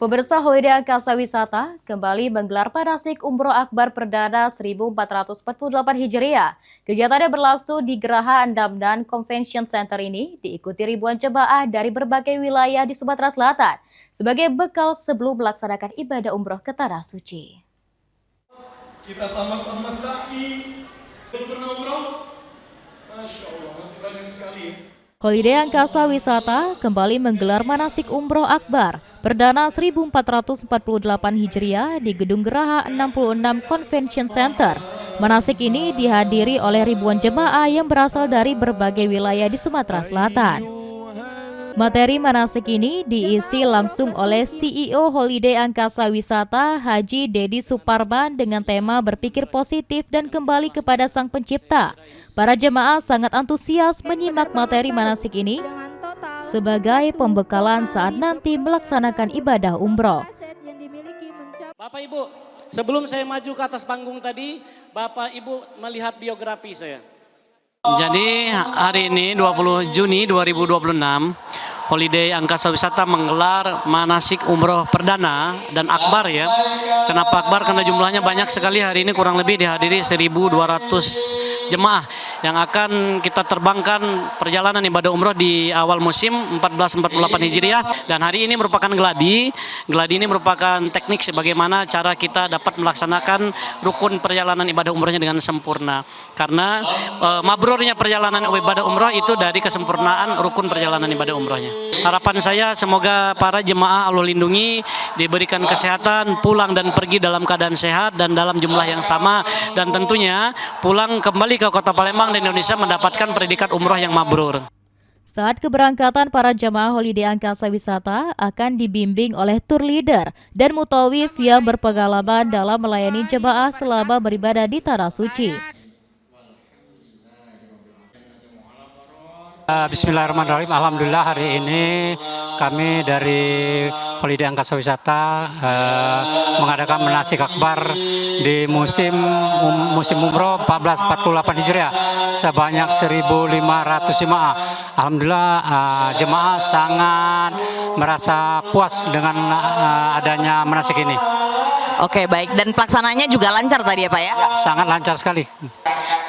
Pemirsa Holiday Angkasa Wisata kembali menggelar manasik Umroh Akbar Perdana 1448 Hijriah. Kegiatannya berlangsung di Geraha Andamdan Convention Center ini diikuti ribuan jemaah dari berbagai wilayah di Sumatera Selatan sebagai bekal sebelum melaksanakan ibadah umroh ke Tanah Suci. Kita sama-sama sa'i. Pernah umroh? Masya Allah, masih banyak sekali ya. Holiday Angkasa Wisata kembali menggelar manasik Umroh Akbar Perdana 1448 Hijriah di Gedung Geraha 66 Convention Center. Manasik ini dihadiri oleh ribuan jemaah yang berasal dari berbagai wilayah di Sumatera Selatan. Materi manasik ini diisi langsung oleh CEO Holiday Angkasa Wisata Haji Dedi Suparman dengan tema berpikir positif dan kembali kepada Sang Pencipta. Para jemaah sangat antusias menyimak materi manasik ini sebagai pembekalan saat nanti melaksanakan ibadah umroh. Bapak Ibu, sebelum saya maju ke atas panggung tadi, Bapak Ibu melihat biografi saya. Jadi hari ini 20 Juni 2026 Holiday Angkasa Wisata menggelar manasik umroh perdana dan akbar ya. Kenapa akbar? Karena jumlahnya banyak sekali, hari ini kurang lebih dihadiri 1.200 jemaah yang akan kita terbangkan perjalanan ibadah umroh di awal musim 1448 Hijriah, dan hari ini merupakan gladi. Gladi ini merupakan teknik sebagaimana cara kita dapat melaksanakan rukun perjalanan ibadah umrohnya dengan sempurna. Karena mabrurnya perjalanan ibadah umroh itu dari kesempurnaan rukun perjalanan ibadah umrohnya. Harapan saya semoga para jemaah Allah lindungi, diberikan kesehatan, pulang dan pergi dalam keadaan sehat dan dalam jumlah yang sama, dan tentunya pulang kembali ke Kota Palembang dan Indonesia mendapatkan predikat umroh yang mabrur. Saat keberangkatan, para jemaah Holiday Angkasa Wisata akan dibimbing oleh tour leader dan mutawif yang berpengalaman dalam melayani jemaah selama beribadah di Tanah Suci. Bismillahirrahmanirrahim. Alhamdulillah hari ini kami dari Holiday Angkasa Wisata mengadakan manasik akbar di musim umroh 1448 Hijriah sebanyak 1.500 jemaah. Alhamdulillah jemaah sangat merasa puas dengan adanya manasik ini. Oke, baik. Dan pelaksananya juga lancar tadi ya Pak ya? Ya, sangat lancar sekali.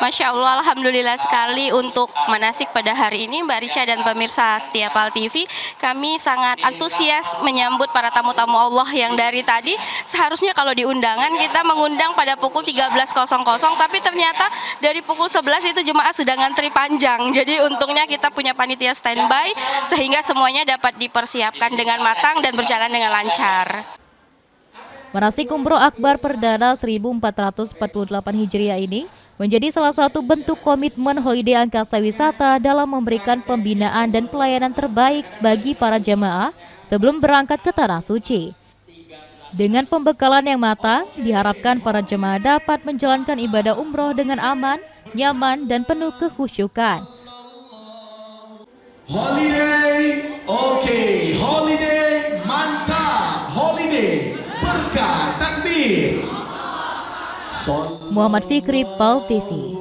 Masya Allah, Alhamdulillah sekali untuk manasik pada hari ini Mbak Risha dan pemirsa setia PAL TV. Kami sangat antusias menyambut para tamu-tamu Allah yang dari tadi seharusnya kalau di undangan kita mengundang pada pukul 13.00, tapi ternyata dari pukul 11 itu jemaah sudah ngantri panjang. Jadi untungnya kita punya panitia standby sehingga semuanya dapat dipersiapkan dengan matang dan berjalan dengan lancar. Manasik Umroh Akbar Perdana 1448 Hijriah ini menjadi salah satu bentuk komitmen Holiday Angkasa Wisata dalam memberikan pembinaan dan pelayanan terbaik bagi para jemaah sebelum berangkat ke Tanah Suci. Dengan pembekalan yang matang, diharapkan para jemaah dapat menjalankan ibadah umroh dengan aman, nyaman, dan penuh kekhusyukan. Holiday, oke. Holiday, mantap. Holiday, berkah, takbir. Muhammad Fikri, PAL TV.